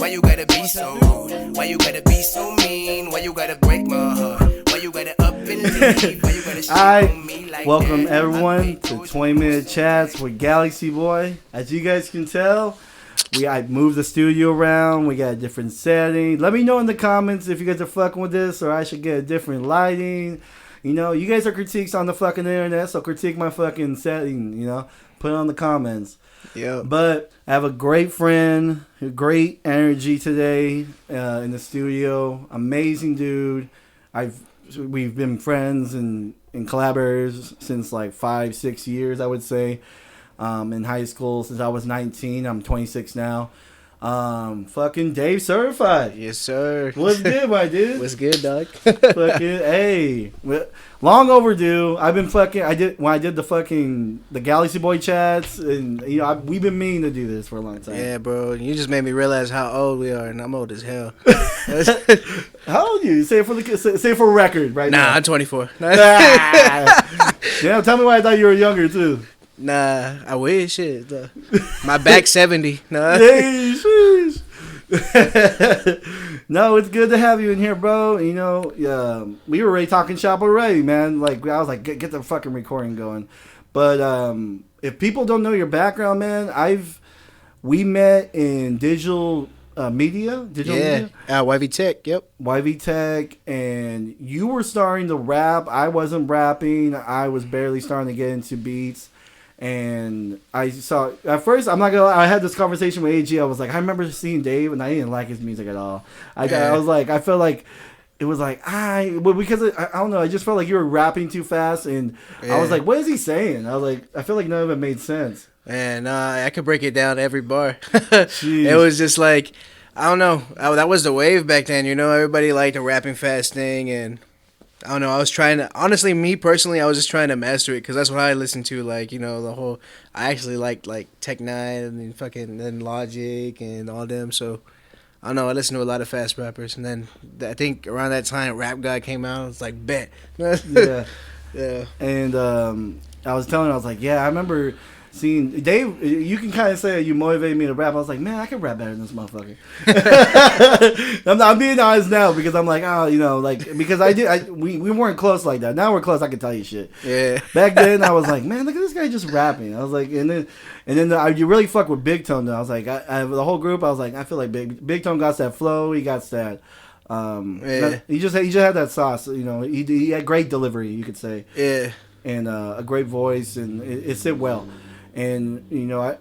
Why you gotta be so rude? Why you gotta be so mean? Why you gotta break my heart? Why you gotta up and leave? Why you gotta shit on me like welcome that? everyone to 20-minute chats with Galaxy Boy. As you guys can tell, I moved the studio around. We got a different setting. Let me know in the comments if you guys are fucking with this or I should get a different lighting. You know, you guys are critiques on the fucking internet, so critique my fucking setting, you know. Put it on the comments. Yeah. But I have a great friend, great energy today in the studio. Amazing dude. We've been friends and collaborators since like 5-6 years, I would say. In high school since I was 19. I'm 26 now. Fucking Dave Cerdafyed. Yes, sir. What's good, my dude? What's good, dog? Fucking hey, long overdue. I've been fucking. I did the Galaxy Boy chats, and you know we've been meaning to do this for a long time. Yeah, bro. You just made me realize how old we are, and I'm old as hell. How old are you? Say it for record right now. Nah, I'm 24. Damn, tell me why I thought you were younger too. Nah, I wish shit. My back 70. Nah. Hey, sheesh. No, it's good to have you in here, bro. You know, we were already talking shop already, man. Like I was like, get the fucking recording going. But if people don't know your background, man, we met in digital media. YV Tech. Yep. YV Tech, and you were starting to rap. I wasn't rapping. I was barely starting to get into beats. And I saw, at first, I'm not gonna lie, I had this conversation with AG. I was like, I remember seeing Dave, and I didn't like his music at all. I was like, I felt like it was like, because I don't know, I just felt like you were rapping too fast, and I was like, what is he saying? I was like, I feel like none of it made sense. And I could break it down every bar. It was just like, I don't know, that was the wave back then, you know, everybody liked the rapping fast thing, and I don't know, I was trying to, honestly, me personally, I was just trying to master it, because that's what I listened to, like, you know, the whole, I actually liked, like, Tech 9 and fucking, and Logic and all them, so, I don't know, I listened to a lot of fast rappers, and then, I think around that time, Rap God came out, it's like, bet. Yeah. Yeah. And I was telling him, I was like, yeah, I remember seeing Dave. You can kind of say you motivated me to rap. I was like, man, I can rap better than this motherfucker. I'm being honest now because I'm like, oh, you know, like because we weren't close like that. Now we're close. I can tell you shit. Yeah. Back then, I was like, man, look at this guy just rapping. I was like, and then you really fuck with Big Tone. Though I was like, the whole group. I was like, I feel like Big Tone got that flow. He got that. Yeah. He just had that sauce. You know, he had great delivery. You could say. Yeah. And a great voice, and it sit well. And you know, I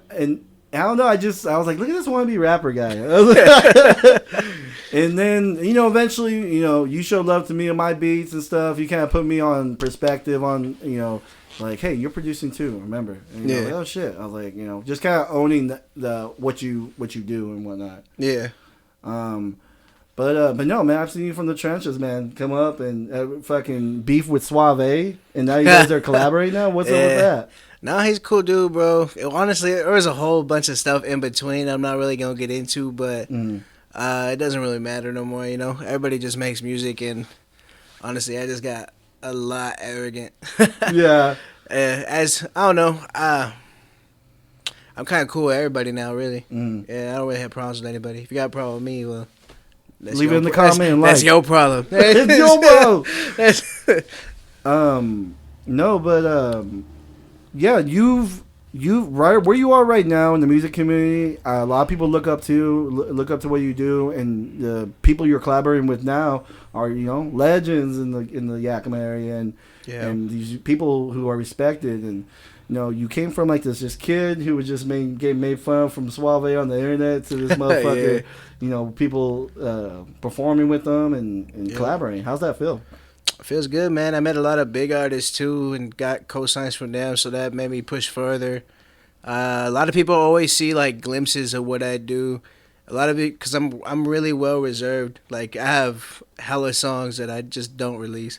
don't know. I was like, look at this wannabe rapper guy. And then you know, eventually, you know, you showed love to me and my beats and stuff. You kind of put me on perspective on, you know, like, hey, you're producing too. Remember? And, you know, like, oh shit. I was like, you know, just kind of owning the what you do and whatnot. Yeah. But no, man, I've seen you from the trenches, man. Come up and fucking beef with Suave, and now you guys are collaborating now. What's up with that? No, he's a cool dude, bro. Honestly, there was a whole bunch of stuff in between I'm not really going to get into, but it doesn't really matter no more, you know? Everybody just makes music, and honestly, I just got a lot arrogant. Yeah. I don't know, I'm kind of cool with everybody now, really. Yeah, I don't really have problems with anybody. If you got a problem with me, well, leave it in the comment and that's your problem. It's your problem. No, but yeah, you've right where you are right now in the music community. A lot of people look up to what you do, and the people you're collaborating with now are, you know, legends in the Yakima area, and these people who are respected. And you know, you came from like this kid who was just getting made fun from Suave on the internet to this motherfucker. Yeah. You know, people performing with them and collaborating. How's that feel? Feels good, man. I met a lot of big artists too and got cosigns from them, so that made me push further. A lot of people always see like glimpses of what I do. A lot of it because I'm really well reserved. Like I have hella songs that I just don't release.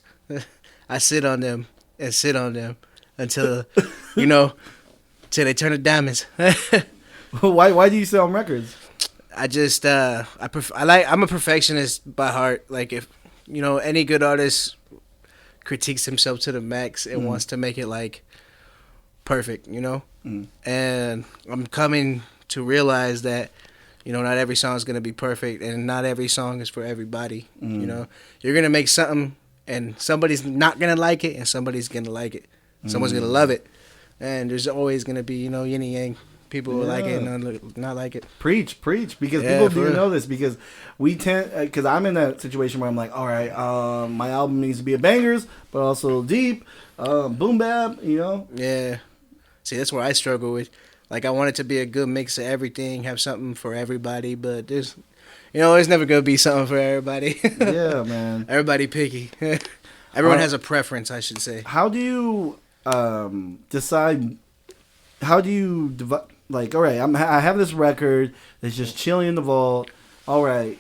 I sit on them and sit on them until you know, till they turn to diamonds. Why do you sit on records? I just I'm a perfectionist by heart. Like if you know any good artist critiques himself to the max and wants to make it like perfect, you know. And I'm coming to realize that You know, not every song is gonna be perfect, and not every song is for everybody. You know, you're gonna make something, and somebody's not gonna like it, and somebody's gonna like it. Someone's gonna love it, and there's always gonna be, you know, yin and yang. People will like it and not like it. Preach, because people do know this, because we tend, because I'm in that situation where I'm like, all right, my album needs to be a bangers, but also deep, boom bap, you know? Yeah. See, that's where I struggle with. Like, I want it to be a good mix of everything, have something for everybody, but there's, you know, there's never going to be something for everybody. Yeah, man. Everybody picky. Everyone has a preference, I should say. How do you decide, how do you, like, all right, I have this record that's just chilling in the vault. All right,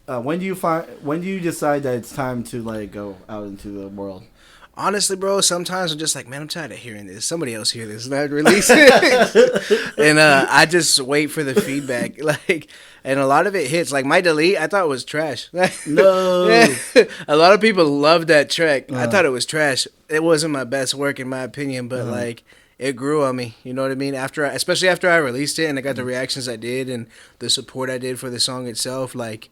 when do you decide that it's time to, like, go out into the world? Honestly, bro, sometimes I'm just like, man, I'm tired of hearing this. Somebody else hear this and I'd release it. And I just wait for the feedback. Like, and a lot of it hits. Like, my delete, I thought it was trash. No. A lot of people love that track. I thought it was trash. It wasn't my best work, in my opinion, but like, it grew on me. You know what I mean? Especially after I released it and I got the reactions I did and the support I did for the song itself. Like,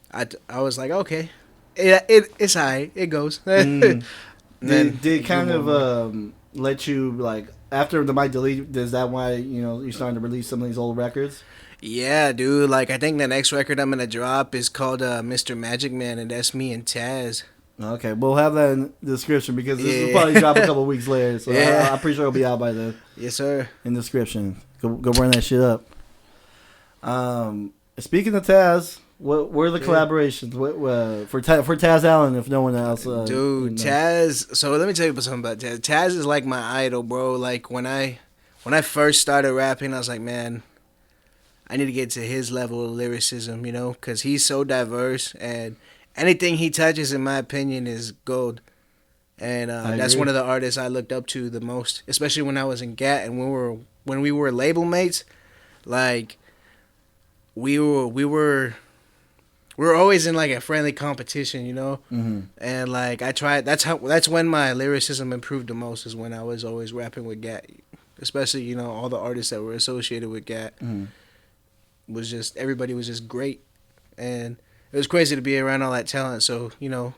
I was like, okay, it's alright. It goes. Did it kind of let you, like, after the mic delete? Is that why, you know, you're starting to release some of these old records? Yeah, dude. Like, I think the next record I'm gonna drop is called Mr. Magic Man, and that's me and Taz. Okay, we'll have that in the description, because this will probably drop a couple weeks later. So I'm pretty sure it'll be out by then. Yes, sir. In the description, go run that shit up. Speaking of Taz, what are the collaborations? What for Taz Allen, if no one else? Dude, Taz. So let me tell you something about Taz. Taz is like my idol, bro. Like, when I first started rapping, I was like, man, I need to get to his level of lyricism, you know, because he's so diverse, and anything he touches, in my opinion, is gold. And that's one of the artists I looked up to the most, especially when I was in G.A.T. and when we were label mates. Like, we were always in, like, a friendly competition, you know. And, like, I tried. That's when my lyricism improved the most, is when I was always rapping with G.A.T. Especially, you know, all the artists that were associated with G.A.T. Everybody was just great, and it was crazy to be around all that talent. So, you know,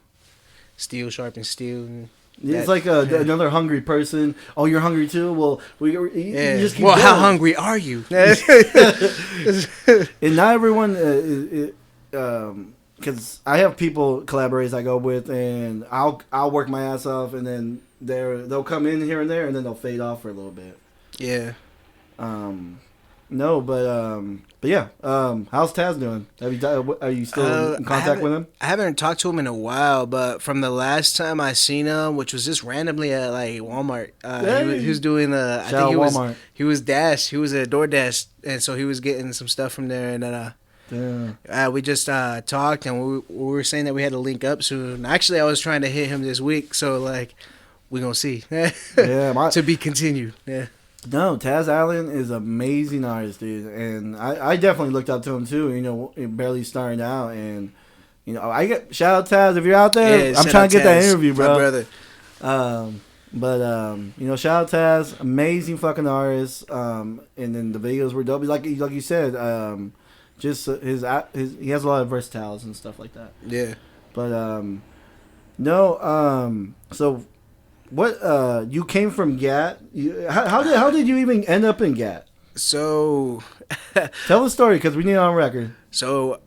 steel sharpens steel. And it's like another hungry person. Oh, you're hungry too? Well, you just keep going. How hungry are you? And not everyone, because I have collaborators I go with, and I'll work my ass off, and then they'll come in here and there, and then they'll fade off for a little bit. Yeah. No, but yeah. How's Taz doing? Are you still in contact with him? I haven't talked to him in a while, but from the last time I seen him, which was just randomly at, like, Walmart, he was doing I think he was Dash. He was a DoorDash, and so he was getting some stuff from there, and then we just talked, and we were saying that we had to link up soon. Actually, I was trying to hit him this week, so, like, we gonna see. Yeah, to be continued. Yeah. No, Taz Allen is an amazing artist, dude, and I definitely looked up to him too. You know, barely starting out, and you know, I get shout out Taz if you're out there. Yeah, I'm trying to get that interview, bro. My brother. But you know, shout out Taz, amazing fucking artist. And then the videos were dope. Like you said, just he has a lot of versatiles and stuff like that. Yeah. But so. What you came from G.A.T? How did you even end up in G.A.T? So, tell the story, because we need it on record. So,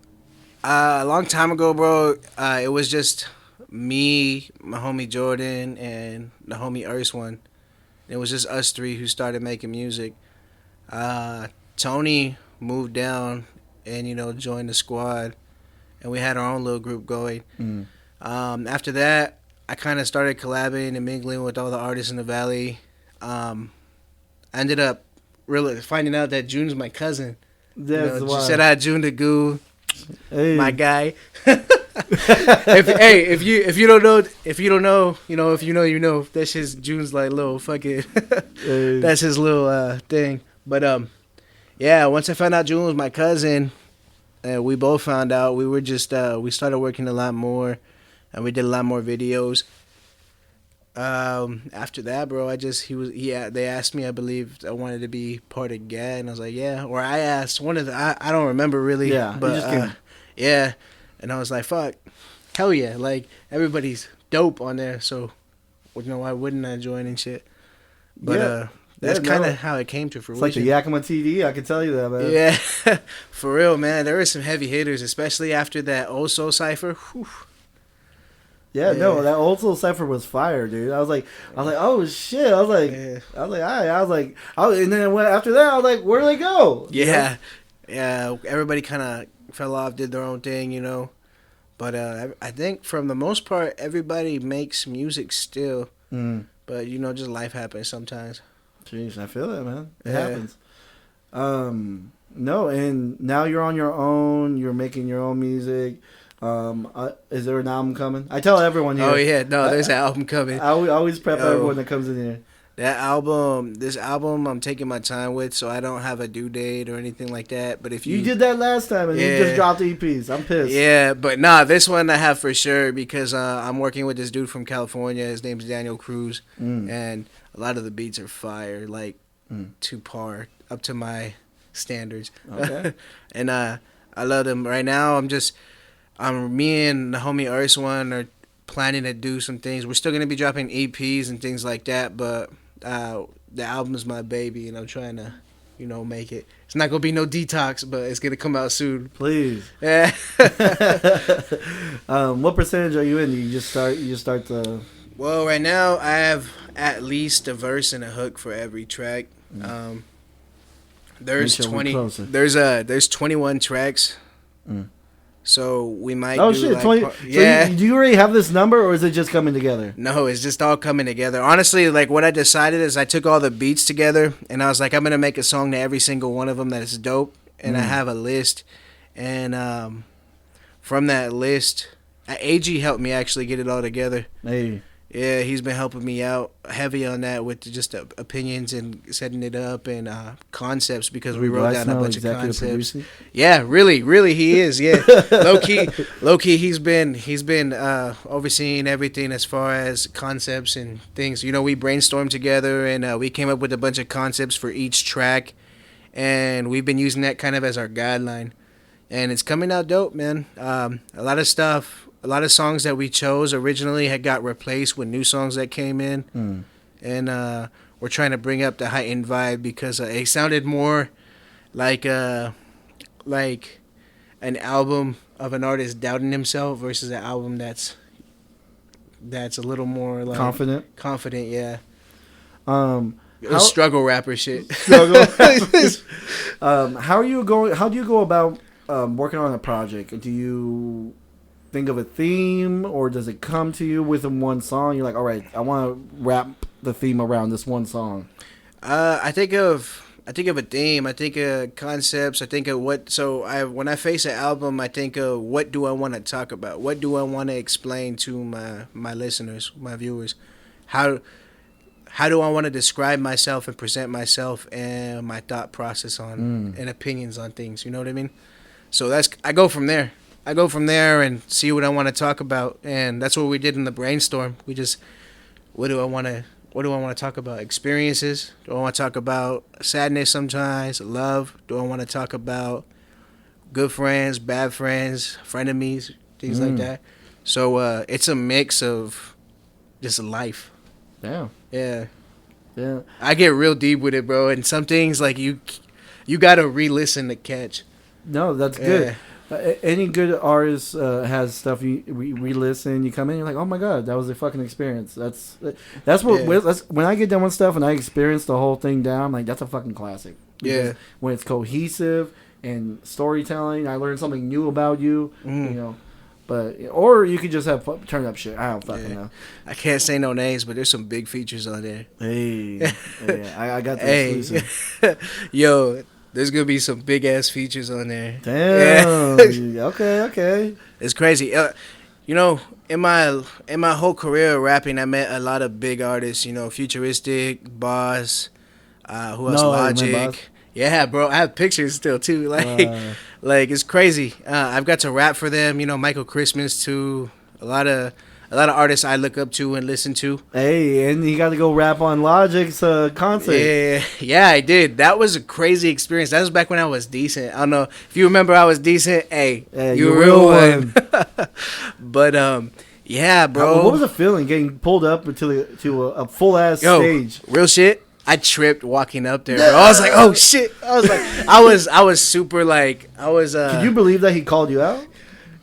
a long time ago, bro, it was just me, my homie Jordan, and the homie One. It was just us three who started making music. Tony moved down and, you know, joined the squad, and we had our own little group going. After that, I kind of started collabing and mingling with all the artists in the Valley. I ended up really finding out that June's my cousin. That's why. Shout out June the Goo, my guy. If you don't know, you know, if you know, you know. That's just June's, like, little fucking. That's his little thing. But yeah. Once I found out June was my cousin, and we both found out, we were just we started working a lot more. And we did a lot more videos. After that, bro, they asked me, I believe I wanted to be part of G.A.T, and I was like, yeah. Or I asked one of the, I don't remember really. Yeah, but yeah, and I was like, fuck, hell yeah, like everybody's dope on there, so why wouldn't I join and shit? But that's kind of how it came to fruition. It's like the Yakima TD, I can tell you that, man. Yeah, for real, man. There were some heavy hitters, especially after that Old Soul Cypher. Whew. Yeah, no, that Old Soul Cypher was fire, dude. I was like, oh shit. I was like, all right. And then after that, I was like, where do they go? Yeah, yeah. Everybody kind of fell off, did their own thing, But I think from the most part, everybody makes music still. But just life happens sometimes. Jeez, I feel that, man. It happens. No, and now you're on your own. You're making your own music. Is there an album coming? I tell everyone here. Oh yeah, no, there's an album coming. I always prep everyone that comes in here. This album, I'm taking my time with, so I don't have a due date or anything like that. But if you did that last time and you just dropped EPs, I'm pissed. Yeah, but nah, this one I have for sure because I'm working with this dude from California. His name's Daniel Cruz, and a lot of the beats are fire, like to par, up to my standards. Okay. And I love them. Right now, me and the homie Urs one are planning to do some things. We're still gonna be dropping EPs and things like that, but the album's my baby, and I'm trying to, make it. It's not gonna be no detox, but it's gonna come out soon. Please. Yeah. What percentage are you in? You just start the. Well, right now I have at least a verse and a hook for every track. There's 20. There's 21 tracks. So we might. Oh do shit! like 20. yeah. So do you already have this number, or is it just coming together? No, it's just all coming together. Honestly, like what I decided is I took all the beats together, and I was like, I'm gonna make a song to every single one of them that is dope, and I have a list, and from that list, AG helped me actually get it all together. Hey. Yeah, he's been helping me out heavy on that with just opinions and setting it up and concepts because we wrote down a bunch of concepts. Producing? Yeah, really, he is. Yeah, low key, he's been overseeing everything as far as concepts and things. We brainstormed together and we came up with a bunch of concepts for each track, and we've been using that kind of as our guideline, and it's coming out dope, man. A lot of songs that we chose originally had got replaced with new songs that came in, and we're trying to bring up the heightened vibe because it sounded more like an album of an artist doubting himself versus an album that's a little more like confident, yeah. Struggle rapper shit. How do you go about working on a project? Do you think of a theme, or does it come to you within one song? You're like, all right, I want to wrap the theme around this one song. I think of a theme. I think of concepts. I think of when I face an album, I think of what do I want to talk about? What do I want to explain to my listeners, my viewers? How do I want to describe myself and present myself and my thought process on and opinions on things? You know what I mean? So I go from there. And see what I want to talk about, and that's what we did in the brainstorm. We just, what do I want to talk about? Experiences? Do I want to talk about sadness sometimes? Love? Do I want to talk about good friends, bad friends, frenemies, things like that? So it's a mix of just life. Yeah. I get real deep with it, bro, and some things like you gotta re-listen to catch. No, that's good. Yeah. Any good artist has stuff you re-listen. You come in, you're like, oh my god, that was a fucking experience. That's when I get done with stuff and I experience the whole thing down. I'm like, that's a fucking classic. Because when it's cohesive and storytelling, I learned something new about you. But or you could just have turn up shit. I don't fucking know. I can't say no names, but there's some big features on there. Hey, I got the exclusive. Yo. There's gonna be some big ass features on there. Damn. Okay. It's crazy. In my whole career of rapping, I met a lot of big artists. Futuristic, Boss, who else? Logic. Yeah, bro. I have pictures still too. Like it's crazy. I've got to rap for them. Michael Christmas too. A lot a lot of artists I look up to and listen to. Hey, and you got to go rap on Logic's concert. Yeah, I did. That was a crazy experience. That was back when I was decent. I don't know if you remember I was decent. Hey, you a real one. But yeah, bro. What was the feeling getting pulled up to a full ass stage? Real shit. I tripped walking up there, bro. I was like, oh shit. I was like, I was super like, I was. Could you believe that he called you out?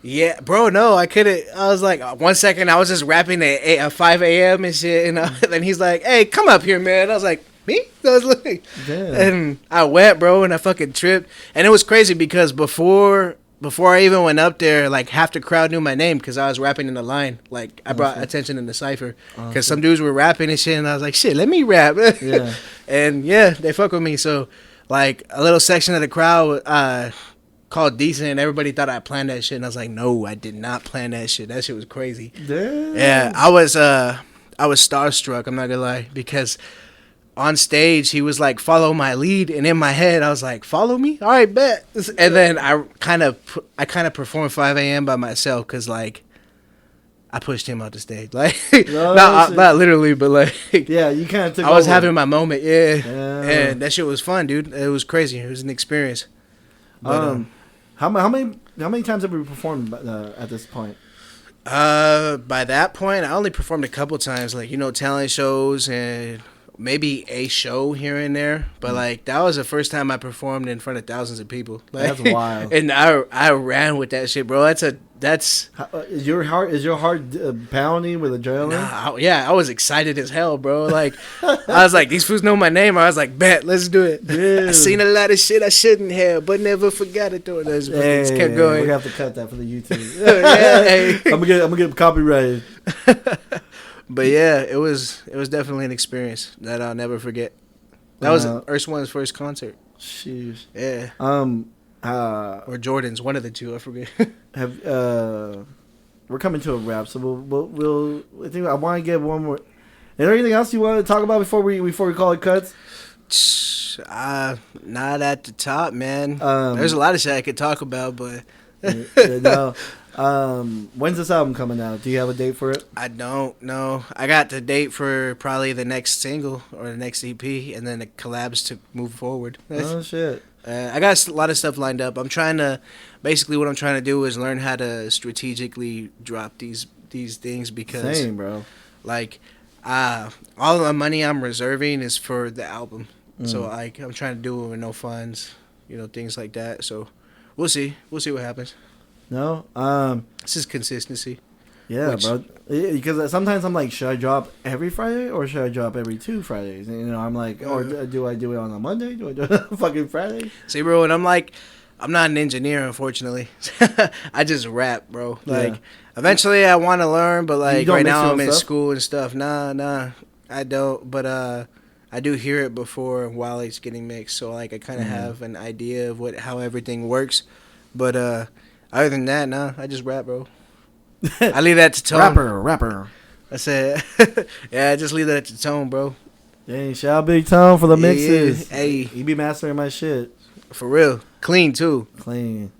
Yeah, bro. No, I couldn't. I was like, 1 second, I was just rapping at 5 a.m. and shit, and then he's like, hey, come up here, man. I was like, me? I was like, and I went, bro, and I fucking tripped, and it was crazy because before I even went up there, like half the crowd knew my name because I was rapping in the line. Like I brought attention in the cipher because some dudes were rapping and shit, and I was like, shit, let me rap. Yeah. And yeah, they fuck with me. So like a little section of the crowd called decent, and everybody thought I planned that shit, and I was like, no, I did not plan that shit. That shit was crazy. Damn. Yeah, I was starstruck. I'm not gonna lie, because on stage he was like, follow my lead, and in my head I was like, follow me, all right, bet. And then I kind of performed 5 a.m. by myself because like I pushed him out the stage, like not literally, but like yeah, you kind of took. I was having my moment, and that shit was fun, dude. It was crazy. It was an experience. But, how many times have we performed at this point? By that point, I only performed a couple times, like talent shows and maybe a show here and there, but like that was the first time I performed in front of thousands of people. Like, that's wild. And I ran with that shit, bro. That's is your heart pounding with adrenaline? I was excited as hell, bro. Like I was like, these fools know my name. I was like, bet, let's do it. Yeah. I seen a lot of shit I shouldn't have, but never forgot it though. Just kept going. We have to cut that for the YouTube. Hey. I'm gonna get copyrighted. But yeah, it was definitely an experience that I'll never forget. That was Earth One's first concert. Sheesh. Yeah. Or Jordan's, one of the two. I forget. We're coming to a wrap, so we'll I think I want to get one more. Is there anything else you want to talk about before we call it cuts? Not at the top, man. There's a lot of shit I could talk about, but no. When's this album coming out? Do you have a date for it? I don't know. I got the date for probably the next single or the next EP, and then the collabs to move forward. Oh shit! I got a lot of stuff lined up. Basically what I'm trying to do is learn how to strategically drop these things because, same, bro. Like, all the money I'm reserving is for the album, so like I'm trying to do it with no funds, things like that. So we'll see what happens. No, this is consistency. Yeah, bro. Because sometimes I'm like, should I drop every Friday or should I drop every 2 Fridays? And, I'm like, or do I do it on a Monday? Do I do it on a fucking Friday? See, bro, and I'm like, I'm not an engineer, unfortunately. I just rap, bro. Like, eventually I want to learn, but like right now I'm in school and stuff. Nah, I don't. But I do hear it before while it's getting mixed, so like I kind of have an idea of how everything works. But other than that, nah, I just rap, bro. I leave that to Tone. Rapper. I said, yeah, I just leave that to Tone, bro. Dang, shout out Big Tone for the mixes. Yeah. Hey, he be mastering my shit. For real. Clean, too. Clean.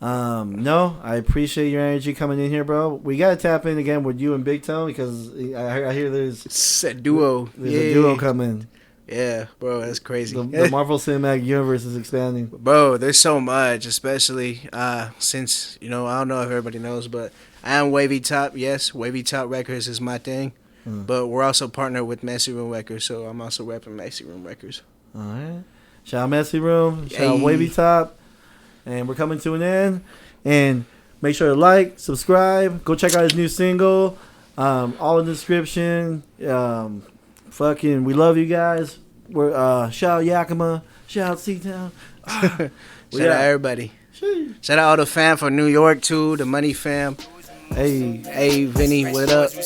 No, I appreciate your energy coming in here, bro. We got to tap in again with you and Big Tone because I hear there's a duo. There's a duo coming. Yeah, bro, that's crazy. The Marvel Cinematic Universe is expanding. Bro, there's so much, especially since, I don't know if everybody knows, but I am Wavy Top. Yes, Wavy Top Records is my thing. But we're also partnered with Messy Room Records, so I'm also repping Messy Room Records. All right. Shout out Messy Room. Shout out Wavy Top. And we're coming to an end. And make sure to like, subscribe. Go check out his new single. All in the description. Fucking, we love you guys. We're shout out Yakima, shout out C-Town. Shout out everybody. Shout out all the fam from New York too, the Money fam. Hey, Vinny, what up? But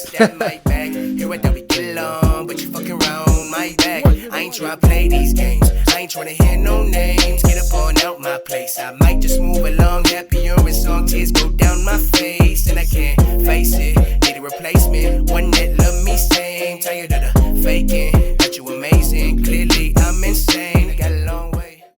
you fucking around my back. I ain't tryna play these games. I ain't tryna hear no names. Get up on out my place. I might just move along happy.